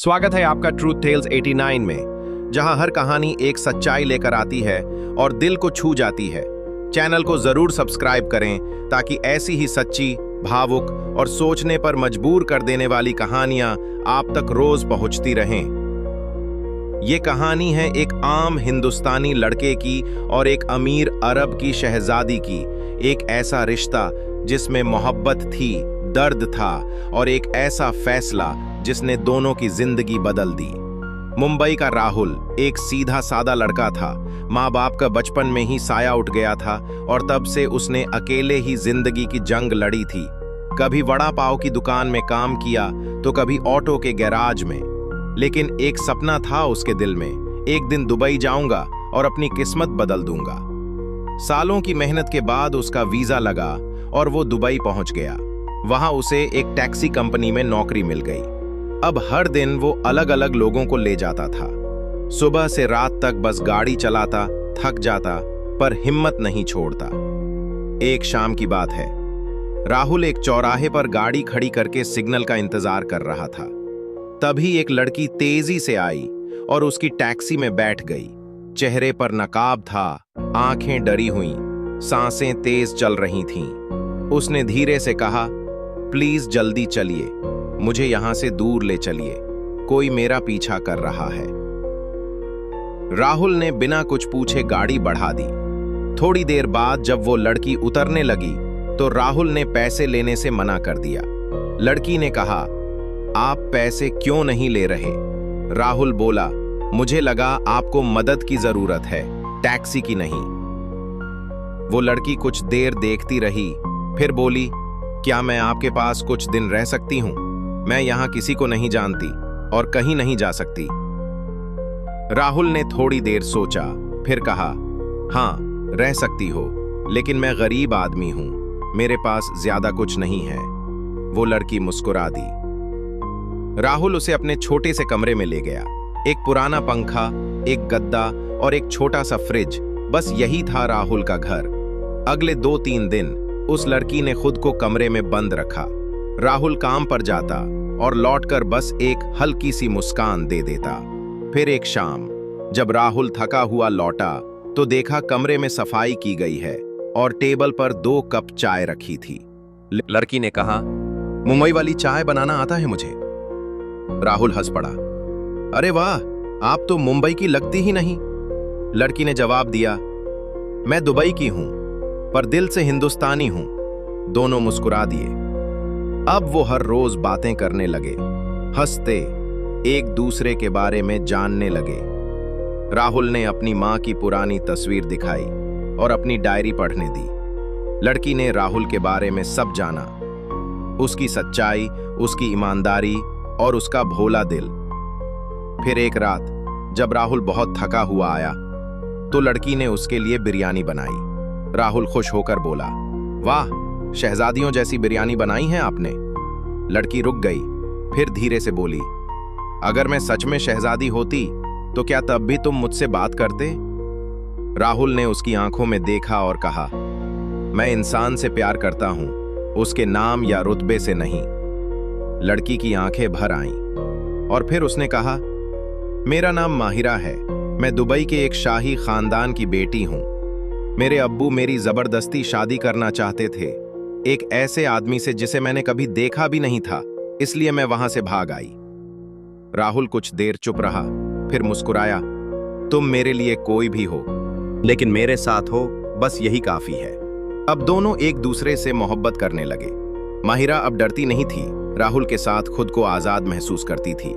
स्वागत है आपका ट्रूथ टेल्स 89 में, जहां हर कहानी एक सच्चाई लेकर आती है और दिल को छू जाती है। चैनल को जरूर सब्सक्राइब करें ताकि ऐसी ही सच्ची, भावुक और सोचने पर मजबूर कर देने वाली कहानियां आप तक रोज पहुंचती रहें। ये कहानी है एक आम हिंदुस्तानी लड़के की और एक अमीर अरब की शहजादी की। एक ऐसा रिश्ता जिसमें मोहब्बत थी, दर्द था और एक ऐसा फैसला जिसने दोनों की जिंदगी बदल दी। मुंबई का राहुल एक सीधा सादा लड़का था। माँ बाप का बचपन में ही साया उठ गया था और तब से उसने अकेले ही जिंदगी की जंग लड़ी थी। कभी वड़ा पाव की दुकान में काम किया तो कभी ऑटो के गैराज में। लेकिन एक सपना था उसके दिल में, एक दिन दुबई जाऊंगा और अपनी किस्मत बदल दूंगा। सालों की मेहनत के बाद उसका वीजा लगा और वो दुबई पहुंच गया। वहां उसे एक टैक्सी कंपनी में नौकरी मिल गई। अब हर दिन वो अलग अलग लोगों को ले जाता था। सुबह से रात तक बस गाड़ी चलाता, थक जाता पर हिम्मत नहीं छोड़ता। एक शाम की बात है, राहुल एक चौराहे पर गाड़ी खड़ी करके सिग्नल का इंतजार कर रहा था। तभी एक लड़की तेजी से आई और उसकी टैक्सी में बैठ गई। चेहरे पर नकाब था, आंखें डरी हुईं, सांसें तेज चल रही थीं। उसने धीरे से कहा, प्लीज जल्दी चलिए, मुझे यहां से दूर ले चलिए, कोई मेरा पीछा कर रहा है। राहुल ने बिना कुछ पूछे गाड़ी बढ़ा दी। थोड़ी देर बाद जब वो लड़की उतरने लगी तो राहुल ने पैसे लेने से मना कर दिया। लड़की ने कहा, आप पैसे क्यों नहीं ले रहे? राहुल बोला, मुझे लगा आपको मदद की जरूरत है, टैक्सी की नहीं। वो लड़की कुछ देर देखती रही, फिर बोली, क्या मैं आपके पास कुछ दिन रह सकती हूं? मैं यहां किसी को नहीं जानती और कहीं नहीं जा सकती। राहुल ने थोड़ी देर सोचा, फिर कहा, हां, रह सकती हो, लेकिन मैं गरीब आदमी हूं, मेरे पास ज्यादा कुछ नहीं है। वो लड़की मुस्कुरा दी। राहुल उसे अपने छोटे से कमरे में ले गया। एक पुराना पंखा, एक गद्दा और एक छोटा सा फ्रिज, बस यही था राहुल का घर। अगले 2-3 दिन उस लड़की ने खुद को कमरे में बंद रखा। राहुल काम पर जाता और लौटकर बस एक हल्की सी मुस्कान दे देता। फिर एक शाम जब राहुल थका हुआ लौटा तो देखा कमरे में सफाई की गई है और टेबल पर 2 कप चाय रखी थी। लड़की ने कहा, मुंबई वाली चाय बनाना आता है मुझे। राहुल हंस पड़ा, अरे वाह, आप तो मुंबई की लगती ही नहीं। लड़की ने जवाब दिया, मैं दुबई की हूं पर दिल से हिंदुस्तानी हूं। दोनों मुस्कुरा दिए। अब वो हर रोज बातें करने लगे, हंसते, एक दूसरे के बारे में जानने लगे। राहुल ने अपनी मां की पुरानी तस्वीर दिखाई और अपनी डायरी पढ़ने दी। लड़की ने राहुल के बारे में सब जाना, उसकी सच्चाई, उसकी ईमानदारी और उसका भोला दिल। फिर एक रात जब राहुल बहुत थका हुआ आया तो लड़की ने उसके लिए बिरयानी बनाई। राहुल खुश होकर बोला, वाह, शहजादियों जैसी बिरयानी बनाई है आपने। लड़की रुक गई, फिर धीरे से बोली, अगर मैं सच में शहजादी होती तो क्या तब भी तुम मुझसे बात करते? राहुल ने उसकी आंखों में देखा और कहा, मैं इंसान से प्यार करता हूं, उसके नाम या रुतबे से नहीं। लड़की की आंखें भर आईं और फिर उसने कहा, मेरा नाम माहिरा है, मैं दुबई के एक शाही खानदान की बेटी हूं। मेरे अब्बू मेरी जबरदस्ती शादी करना चाहते थे, एक ऐसे आदमी से जिसे मैंने कभी देखा भी नहीं था, इसलिए मैं वहां से भाग आई। राहुल कुछ देर चुप रहा, फिर मुस्कुराया, तुम मेरे लिए कोई भी हो, लेकिन मेरे साथ हो, बस यही काफी है। अब दोनों एक दूसरे से मोहब्बत करने लगे। माहिरा अब डरती नहीं थी, राहुल के साथ खुद को आजाद महसूस करती थी।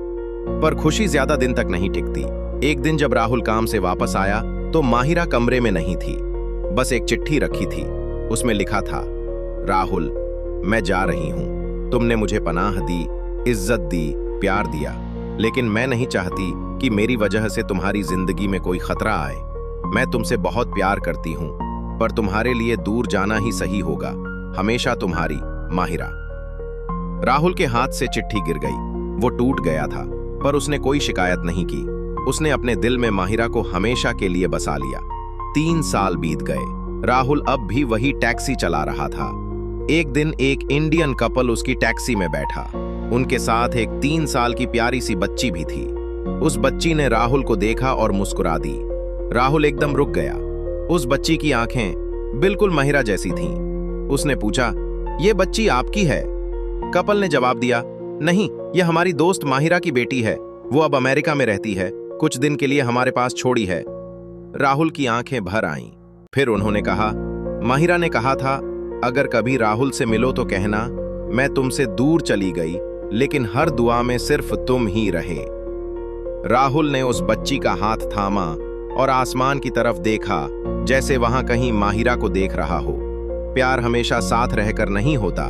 पर खुशी ज्यादा दिन तक नहीं टिकती। एक दिन जब राहुल काम से वापस आया तो माहिरा कमरे में नहीं थी, बस एक चिट्ठी रखी थी। उसमें लिखा था, राहुल, मैं जा रही हूं, तुमने मुझे पनाह दी, इज्जत दी, प्यार दिया, लेकिन मैं नहीं चाहती कि मेरी वजह से तुम्हारी जिंदगी में कोई खतरा आए। मैं तुमसे बहुत प्यार करती हूं, पर तुम्हारे लिए दूर जाना ही सही होगा। हमेशा तुम्हारी, माहिरा। राहुल के हाथ से चिट्ठी गिर गई। वो टूट गया था, पर उसने कोई शिकायत नहीं की। उसने अपने दिल में माहिरा को हमेशा के लिए बसा लिया। 3 साल बीत गए। राहुल अब भी वही टैक्सी चला रहा था। एक दिन एक इंडियन कपल उसकी टैक्सी में बैठा। उनके साथ एक 3 साल की प्यारी सी बच्ची भी थी। उस बच्ची ने राहुल को देखा और मुस्कुरा दी। राहुल एकदम रुक गया। उस बच्ची की आंखें बिल्कुल महिरा जैसी थीं। उसने पूछा, ये बच्ची आपकी है? कपल ने जवाब दिया, नहीं, यह हमारी दोस्त माहिरा की बेटी है। वो अब अमेरिका में रहती है, कुछ दिन के लिए हमारे पास छोड़ी है। राहुल की आंखें भर आईं। फिर उन्होंने कहा, माहिरा ने कहा था अगर कभी राहुल से मिलो तो कहना मैं तुमसे दूर चली गई, लेकिन हर दुआ में सिर्फ तुम ही रहे। राहुल ने उस बच्ची का हाथ थामा और आसमान की तरफ देखा, जैसे वहां कहीं माहिरा को देख रहा हो। प्यार हमेशा साथ रहकर नहीं होता,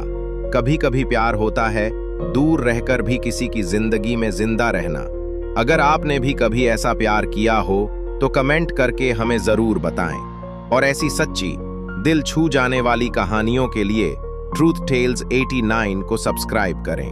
कभी कभी प्यार होता है दूर रहकर भी किसी की जिंदगी में जिंदा रहना। अगर आपने भी कभी ऐसा प्यार किया हो तो कमेंट करके हमें जरूर बताएं। और ऐसी सच्ची, दिल छू जाने वाली कहानियों के लिए ट्रूथ टेल्स 89 को सब्सक्राइब करें।